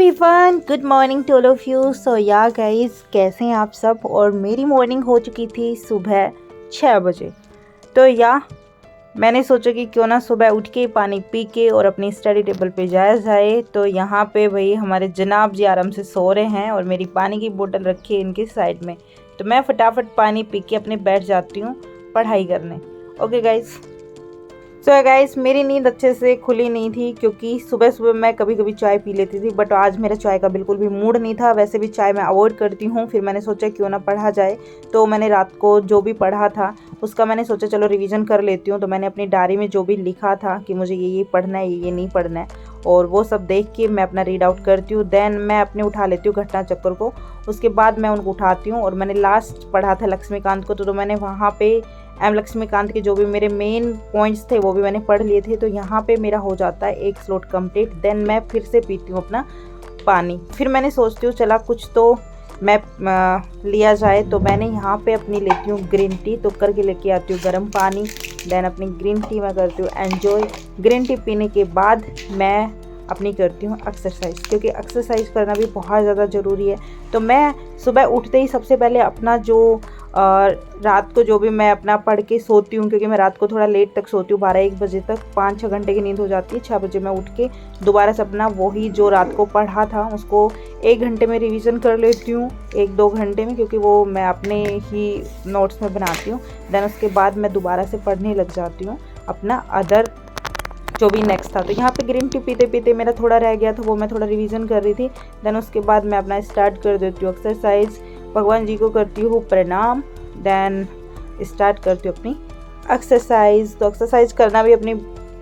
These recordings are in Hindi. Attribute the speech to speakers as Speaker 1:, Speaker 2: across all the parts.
Speaker 1: Everyone, good morning to all of you. So yeah guys, कैसे हैं आप सब। और मेरी मॉर्निंग हो चुकी थी सुबह 6 बजे। तो या मैंने सोचा कि क्यों ना सुबह उठ के पानी पी के और अपनी स्टडी टेबल पे जाया जाए। तो यहाँ पे भाई हमारे जनाब जी आराम से सो रहे हैं और मेरी पानी की बोतल रखी है इनके साइड में। तो मैं फटाफट पानी पी के अपने बैठ जाती हूँ पढ़ाई करने। Okay guys. सो गाइस, मेरी नींद अच्छे से खुली नहीं थी क्योंकि सुबह सुबह मैं कभी कभी चाय पी लेती थी, बट आज मेरा चाय का बिल्कुल भी मूड नहीं था। वैसे भी चाय मैं अवॉइड करती हूँ। फिर मैंने सोचा क्यों ना पढ़ा जाए। तो मैंने रात को जो भी पढ़ा था उसका मैंने सोचा चलो रिवीजन कर लेती हूँ। तो मैंने अपनी डायरी में जो भी लिखा था कि मुझे ये पढ़ना है, ये नहीं पढ़ना है, और वो सब देख के मैं अपना रीड आउट करती हूँ। देन मैं अपने उठा लेती हूँ घटना चक्र को। उसके बाद मैं उनको उठाती हूँ। और मैंने लास्ट पढ़ा था लक्ष्मीकांत को, तो मैंने वहाँ पे एम लक्ष्मीकांत के जो भी मेरे मेन पॉइंट्स थे वो भी मैंने पढ़ लिए थे। तो यहाँ पे मेरा हो जाता है एक स्लॉट कंप्लीट। देन मैं फिर से पीती हूँ अपना पानी। फिर मैंने सोचती हूँ चला कुछ तो मैं लिया जाए। तो मैंने यहाँ पे अपनी लेती हूँ ग्रीन टी। तो करके लेके आती हूँ गर्म पानी। देन अपनी ग्रीन टी मैं करती हूँ एन्जॉय। ग्रीन टी पीने के बाद मैं अपनी करती हूँ एक्सरसाइज, क्योंकि एक्सरसाइज करना भी बहुत ज़्यादा ज़रूरी है। तो मैं सुबह उठते ही सबसे पहले अपना जो रात को जो भी मैं अपना पढ़ के सोती हूँ, क्योंकि मैं रात को थोड़ा लेट तक सोती हूँ, 12-1 बजे तक 5-6 घंटे की नींद हो जाती है। 6 बजे मैं उठ के दोबारा से अपना वही जो रात को पढ़ा था उसको 1 घंटे में रिवीजन कर लेती हूँ, 1-2 घंटे में, क्योंकि वो मैं अपने ही नोट्स में बनाती हूँ। देन उसके बाद मैं दोबारा से पढ़ने लग जाती हूँ अपना अदर जो भी नेक्स्ट था। तो यहाँ पे ग्रीन टी पीते पीते मेरा थोड़ा रह गया था, वो मैं थोड़ा रिवीजन कर रही थी। देन उसके बाद मैं अपना स्टार्ट कर देती हूँ एक्सरसाइज। भगवान जी को करती हूँ प्रणाम। देन स्टार्ट करती हूँ अपनी एक्सरसाइज। तो एक्सरसाइज करना भी अपने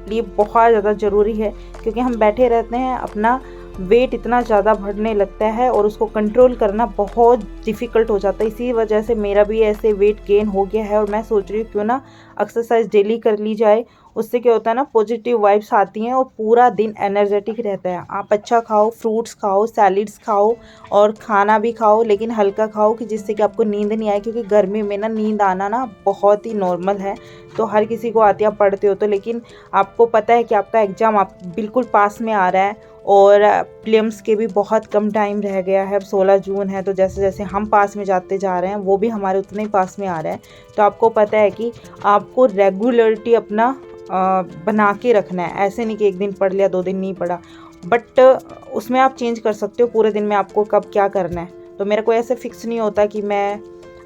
Speaker 1: लिए बहुत ज़्यादा ज़रूरी है, क्योंकि हम बैठे रहते हैं, अपना वेट इतना ज़्यादा बढ़ने लगता है और उसको कंट्रोल करना बहुत डिफ़िकल्ट हो जाता है। इसी वजह से मेरा भी ऐसे वेट गेन हो गया है और मैं सोच रही हूँ क्यों ना एक्सरसाइज डेली कर ली जाए। उससे क्या होता है ना, पॉजिटिव वाइब्स आती हैं और पूरा दिन एनर्जेटिक रहता है। आप अच्छा खाओ, फ्रूट्स खाओ, सैलिड्स खाओ और खाना भी खाओ, लेकिन हल्का खाओ कि जिससे कि आपको नींद नहीं आए, क्योंकि गर्मी में ना नींद आना ना बहुत ही नॉर्मल है। तो हर किसी को आती है, आप पढ़ते हो तो, लेकिन आपको पता है कि आपका एग्ज़ाम आप बिल्कुल पास में आ रहा है और प्रीलिम्स के भी बहुत कम टाइम रह गया है। अब 16 जून है, तो जैसे जैसे हम पास में जाते जा रहे हैं वो भी हमारे उतने ही पास में आ रहा है। तो आपको पता है कि आपको रेगुलरिटी अपना बना के रखना है। ऐसे नहीं कि एक दिन पढ़ लिया 2 दिन नहीं पढ़ा, बट उसमें आप चेंज कर सकते हो पूरे दिन में आपको कब क्या करना है। तो मेरा कोई ऐसे फिक्स नहीं होता कि मैं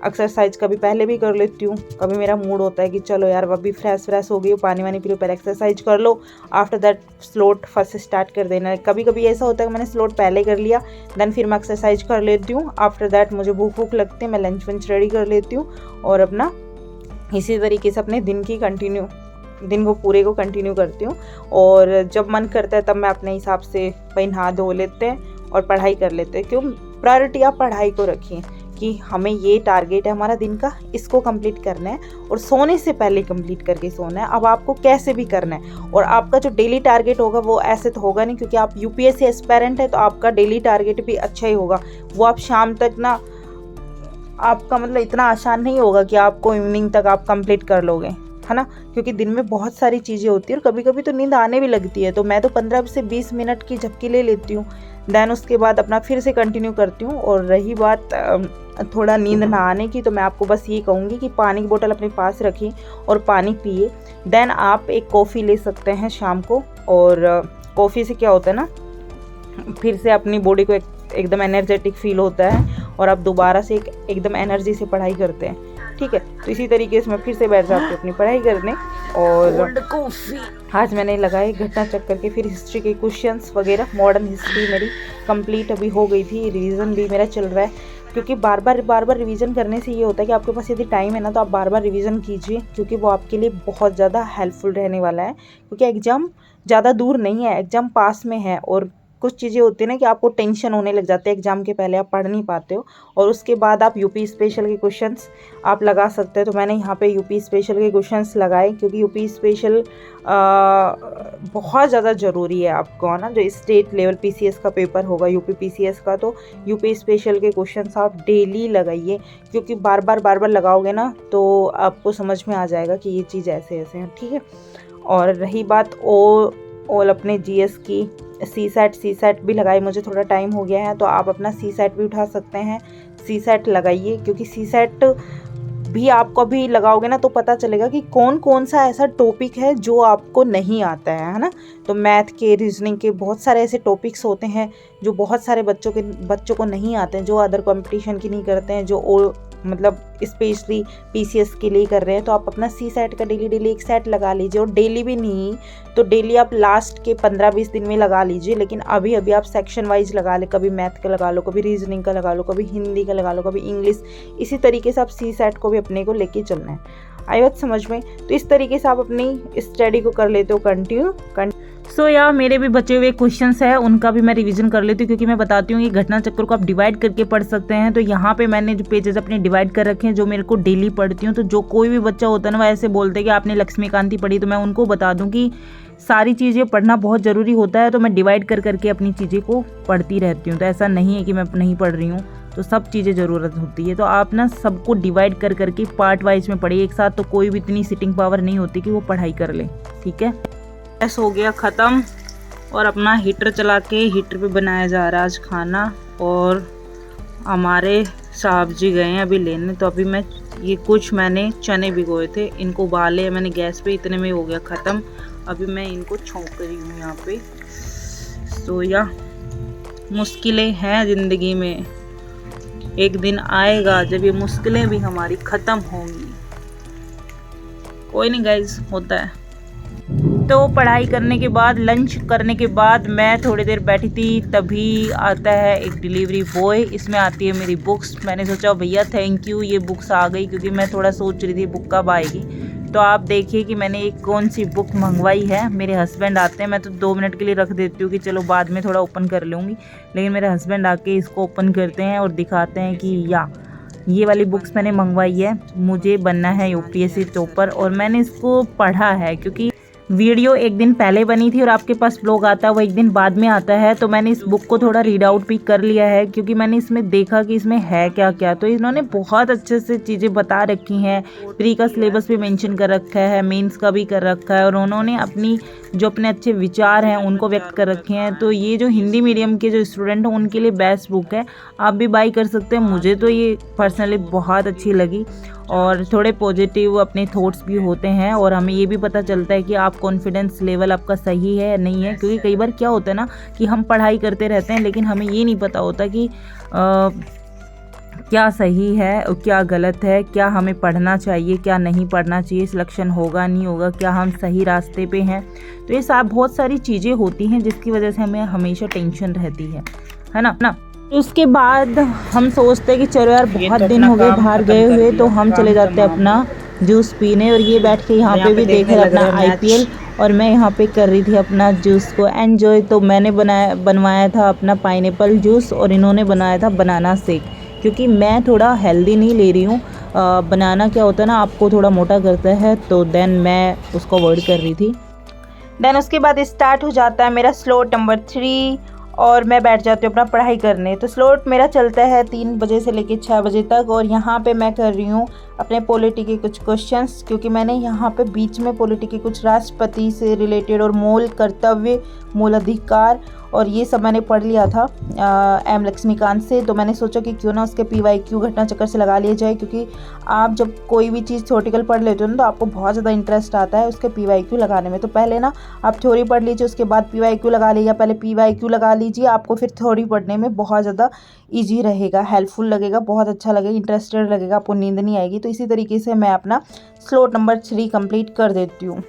Speaker 1: एक्सरसाइज कभी पहले भी कर लेती हूँ, कभी मेरा मूड होता है कि चलो यार अभी फ्रेश हो गई हो, पानी वानी पी लो, पहले एक्सरसाइज कर लो, after that slot first start कर देना है। कभी कभी ऐसा होता है कि मैंने स्लोट पहले कर लिया, देन फिर मैं एक्सरसाइज कर लेती हूँ। आफ्टर दैट मुझे भूख लगती है, मैं लंच वंच रेडी कर लेती हूँ और अपना इसी तरीके से अपने दिन को पूरे को कंटिन्यू करती हूँ। और जब मन करता है तब मैं अपने हिसाब से भाई नहा धो लेते हैं और पढ़ाई कर लेते हैं। क्यों प्रायोरिटी आप पढ़ाई को रखिए कि हमें ये टारगेट है हमारा दिन का, इसको कंप्लीट करना है और सोने से पहले कंप्लीट करके सोना है। अब आपको कैसे भी करना है, और आपका जो डेली टारगेट होगा वो ऐसे तो होगा नहीं, क्योंकि आप यूपीएससी एस्पायरेंट है, तो आपका डेली टारगेट भी अच्छा ही होगा। वो आप शाम तक ना, आपका मतलब इतना आसान नहीं होगा कि आपको इवनिंग तक आप कंप्लीट कर लोगे, है ना, क्योंकि दिन में बहुत सारी चीज़ें होती है और कभी कभी तो नींद आने भी लगती है। तो मैं तो 15 से 20 मिनट की झपकी ले लेती हूँ। देन उसके बाद अपना फिर से कंटिन्यू करती हूँ। और रही बात थोड़ा नींद ना आने की, तो मैं आपको बस ये कहूँगी कि पानी की बोतल अपने पास रखिए और पानी पिए। देन आप एक कॉफ़ी ले सकते हैं शाम को, और कॉफ़ी से क्या होता है ना, फिर से अपनी बॉडी को एकदम एनर्जेटिक फील होता है और आप दोबारा से एकदम एनर्जी से पढ़ाई करते हैं। ठीक है, तो इसी तरीके से मैं फिर से बैठ जाती हूँ अपनी पढ़ाई करने। और आज मैंने लगाए घटना चक्कर के, फिर हिस्ट्री के क्वेश्चंस वगैरह। मॉडर्न हिस्ट्री मेरी कंप्लीट अभी हो गई थी, रिवीजन भी मेरा चल रहा है, क्योंकि बार बार रिवीजन करने से ये होता है कि आपके पास यदि टाइम है ना, तो आप बार बार रिवीजन कीजिए, क्योंकि वो आपके लिए बहुत ज़्यादा हेल्पफुल रहने वाला है। क्योंकि एग्ज़ाम ज़्यादा दूर नहीं है, एग्ज़ाम पास में है। और कुछ चीज़ें होती है ना कि आपको टेंशन होने लग जाते हैं एग्ज़ाम के पहले, आप पढ़ नहीं पाते हो, और उसके बाद आप यूपी स्पेशल के क्वेश्चंस आप लगा सकते हैं। तो मैंने यहाँ पे यूपी स्पेशल के क्वेश्चंस लगाए, क्योंकि यूपी स्पेशल बहुत ज़्यादा ज़रूरी है आपको, है ना। जो स्टेट लेवल पीसीएस का पेपर होगा, यूपी पीसीएस का, तो यूपी स्पेशल के क्वेश्चंस आप डेली लगाइए, क्योंकि बार बार लगाओगे ना तो आपको समझ में आ जाएगा कि ये चीज़ ऐसे ऐसे है। ठीक है, और रही बात ऑल अपने जीएस की, सी सेट भी लगाई, मुझे थोड़ा टाइम हो गया है, तो आप अपना सी सेट भी उठा सकते हैं। सी सेट लगाइए, क्योंकि सी सेट भी आपको भी लगाओगे ना तो पता चलेगा कि कौन कौन सा ऐसा टॉपिक है जो आपको नहीं आता है ना। तो मैथ के, रीजनिंग के बहुत सारे ऐसे टॉपिक्स होते हैं जो बहुत सारे बच्चों को नहीं आते हैं, जो अदर कंपटीशन की नहीं करते हैं, जो मतलब स्पेशली पीसीएस के लिए कर रहे हैं। तो आप अपना सी सेट का डेली एक सेट लगा लीजिए, और डेली भी नहीं तो डेली आप लास्ट के 15-20 दिन में लगा लीजिए, लेकिन अभी आप सेक्शन वाइज लगा ले, कभी मैथ का लगा लो, कभी रीजनिंग का लगा लो, कभी हिंदी का लगा लो, कभी इंग्लिश। इसी तरीके से आप सी सेट को भी अपने को लेके चलना है। आई बात समझ में? तो इस तरीके से आप अपनी स्टडी को कर लेते हो कंटिन्यू। सो यार मेरे भी बचे हुए क्वेश्चंस है, उनका भी मैं रिवीजन कर लेती हूँ, क्योंकि मैं बताती हूँ ये घटना चक्र को आप डिवाइड करके पढ़ सकते हैं। तो यहाँ पे मैंने जो पेजेस अपने डिवाइड कर रखे हैं, जो मेरे को डेली पढ़ती हूँ। तो जो कोई भी बच्चा होता है ना, वो ऐसे बोलते हैं कि आपने लक्ष्मीकांति पढ़ी, तो मैं उनको बता दूँ कि सारी चीज़ें पढ़ना बहुत ज़रूरी होता है। तो मैं डिवाइड कर करके अपनी चीज़ें को पढ़ती रहती हूँ। तो ऐसा नहीं है कि मैं नहीं पढ़ रही हूँ, तो सब चीज़ें ज़रूरत होती है। तो आप ना सबको डिवाइड कर करके पार्ट वाइज में पढ़िए, एक साथ तो कोई भी इतनी सिटिंग पावर नहीं होती कि वो पढ़ाई कर ले। ठीक है, गैस हो गया ख़त्म, और अपना हीटर चला के हीटर पे बनाया जा रहा है आज खाना। और हमारे साहब जी गए हैं अभी लेने, तो अभी मैंने चने भिगोए थे, इनको उबाले मैंने गैस पे, इतने में हो गया ख़त्म। अभी मैं इनको छौंक रही हूँ यहाँ पे। तो या मुश्किलें हैं ज़िंदगी में, एक दिन आएगा जब ये मुश्किलें भी हमारी ख़त्म होंगी। कोई नहीं गाइज, होता है। तो पढ़ाई करने के बाद, लंच करने के बाद मैं थोड़ी देर बैठी थी, तभी आता है एक डिलीवरी बॉय। इसमें आती है मेरी बुक्स। मैंने सोचा भैया थैंक यू, ये बुक्स आ गई, क्योंकि मैं थोड़ा सोच रही थी बुक कब आएगी। तो आप देखिए कि मैंने एक कौन सी बुक मंगवाई है। मेरे हस्बैंड आते हैं, मैं तो 2 मिनट के लिए रख देती हूँ कि चलो बाद में थोड़ा ओपन कर लूँगी, लेकिन मेरे हस्बैंड आके इसको ओपन करते हैं और दिखाते हैं कि ये वाली बुक्स मैंने मंगवाई है, मुझे बनना है यूपीएससी टॉपर। और मैंने इसको पढ़ा है, क्योंकि वीडियो एक दिन पहले बनी थी और आपके पास ब्लॉग आता है वो एक दिन बाद में आता है। तो मैंने इस बुक को थोड़ा रीड आउट भी कर लिया है, क्योंकि मैंने इसमें देखा कि इसमें है क्या क्या। तो इन्होंने बहुत अच्छे से चीज़ें बता रखी हैं, प्री का सिलेबस भी मेंशन कर रखा है, मेंस का भी कर रखा है, और उन्होंने अपने अच्छे विचार हैं उनको व्यक्त कर रखे हैं। तो ये जो हिंदी मीडियम के जो स्टूडेंट हैं उनके लिए बेस्ट बुक है, आप भी बाई कर सकते हैं। मुझे तो ये पर्सनली बहुत अच्छी लगी, और थोड़े पॉजिटिव अपने थॉट्स भी होते हैं, और हमें ये भी पता चलता है कि आप कॉन्फिडेंस लेवल आपका सही है या नहीं है। क्योंकि कई बार क्या होता है ना कि हम पढ़ाई करते रहते हैं, लेकिन हमें ये नहीं पता होता कि क्या सही है और क्या गलत है, क्या हमें पढ़ना चाहिए, क्या नहीं पढ़ना चाहिए, सिलेक्शन होगा नहीं होगा, क्या हम सही रास्ते पे हैं। तो ये सब बहुत सारी चीज़ें होती हैं जिसकी वजह से हमें हमेशा टेंशन रहती है ना। उसके बाद हम सोचते हैं कि चलो यार बहुत दिन हो गए बाहर गए हुए, तो हम चले जाते हैं अपना जूस पीने। और ये बैठ के यहाँ पे भी देख रहे अपना आईपीएल, और मैं यहाँ पे कर रही थी अपना जूस को एंजॉय। तो मैंने बनवाया था अपना पाइनएप्पल जूस, और इन्होंने बनाया था बनाना शेक, क्योंकि मैं थोड़ा हेल्दी नहीं ले रही हूँ। बनाना क्या होता है ना, आपको थोड़ा मोटा करता है, तो देन मैं उसको अवॉइड कर रही थी। देन उसके बाद स्टार्ट हो जाता है मेरा स्लॉट नंबर 3, और मैं बैठ जाती हूँ अपना पढ़ाई करने। तो स्लॉट मेरा चलता है 3 बजे से लेकर 6 बजे तक, और यहाँ पे मैं कर रही हूँ अपने पॉलिटी के कुछ क्वेश्चंस, क्योंकि मैंने यहाँ पे बीच में पॉलिटी के कुछ राष्ट्रपति से रिलेटेड और मूल कर्तव्य, मूल अधिकार और ये सब मैंने पढ़ लिया था एम लक्ष्मीकांत से। तो मैंने सोचा कि क्यों ना उसके PYQ घटना चक्कर से लगा लिया जाए, क्योंकि आप जब कोई भी चीज़ थ्योरेटिकल पढ़ लेते हो ना, तो आपको बहुत ज़्यादा इंटरेस्ट आता है उसके PYQ लगाने में। तो पहले ना आप थ्योरी पढ़ लीजिए, उसके बाद PYQ लगा लीजिए। पहले PYQ लगा लीजिए, आपको फिर थ्योरी पढ़ने में बहुत ज़्यादा ईजी रहेगा, हेल्पफुल लगेगा, बहुत अच्छा लगेगा, इंटरेस्टेड लगेगा, आपको नींद नहीं आएगी। तो इसी तरीके से मैं अपना स्लॉट नंबर 3 कंप्लीट कर देती हूँ।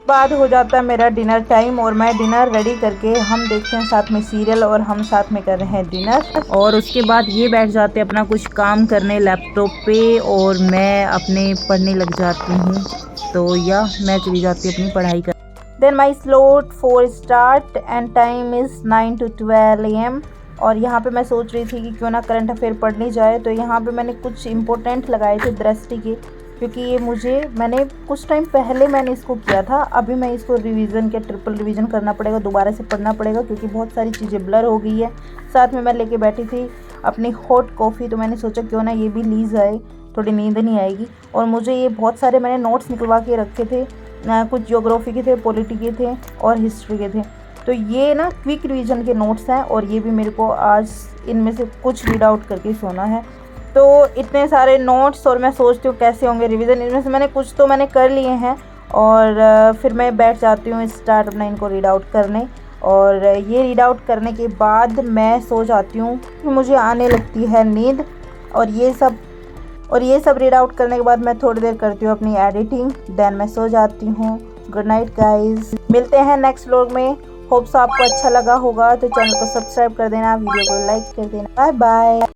Speaker 1: बाद हो जाता है मेरा डिनर टाइम और मैं डिनर रेडी करके हम देखते हैं साथ में सीरियल और हम साथ में कर रहे हैं डिनर। और उसके बाद ये बैठ जाते हैं अपना कुछ काम करने लैपटॉप पे और मैं अपने पढ़ने लग जाती हूँ। तो या मैं चली जाती हूँ अपनी पढ़ाई कर। Then my slot for start and time is 9 to 12 AM। और यहाँ पे मैं सोच रही थी कि क्यों ना करंट अफेयर पढ़नी जाए। तो यहाँ पे मैंने कुछ इंपॉर्टेंट लगाए थे दृष्टि के, क्योंकि ये मैंने कुछ टाइम पहले मैंने इसको किया था। अभी मैं इसको रिवीजन के ट्रिपल रिवीजन करना पड़ेगा, दोबारा से पढ़ना पड़ेगा क्योंकि बहुत सारी चीज़ें ब्लर हो गई है। साथ में मैं लेके बैठी थी अपनी हॉट कॉफ़ी, तो मैंने सोचा क्यों ना ये भी ली जाए, थोड़ी नींद नहीं आएगी। और मुझे ये बहुत सारे मैंने नोट्स निकलवा के रखे थे, कुछ ज्योग्राफी के थे, पॉलिटी के थे और हिस्ट्री के थे। तो ये ना क्विक रिवीजन के नोट्स हैं और ये भी मेरे को आज इनमें से कुछ रीड आउट करके सोना है। तो इतने सारे नोट्स और मैं सोचती हूँ कैसे होंगे रिवीजन। इनमें से मैंने कुछ तो मैंने कर लिए हैं और फिर मैं बैठ जाती हूँ स्टार्ट अपना इनको रीड आउट करने। और ये रीड आउट करने के बाद मैं सो जाती हूँ, मुझे आने लगती है नींद। और ये सब रीड आउट करने के बाद मैं थोड़ी देर करती हूँ अपनी एडिटिंग, देन मैं सो जाती हूँ। गुड नाइट गाइस, मिलते हैं नेक्स्ट व्लॉग में। होप्स आपको अच्छा लगा होगा तो चैनल को सब्सक्राइब कर देना, वीडियो को लाइक कर देना। Bye bye.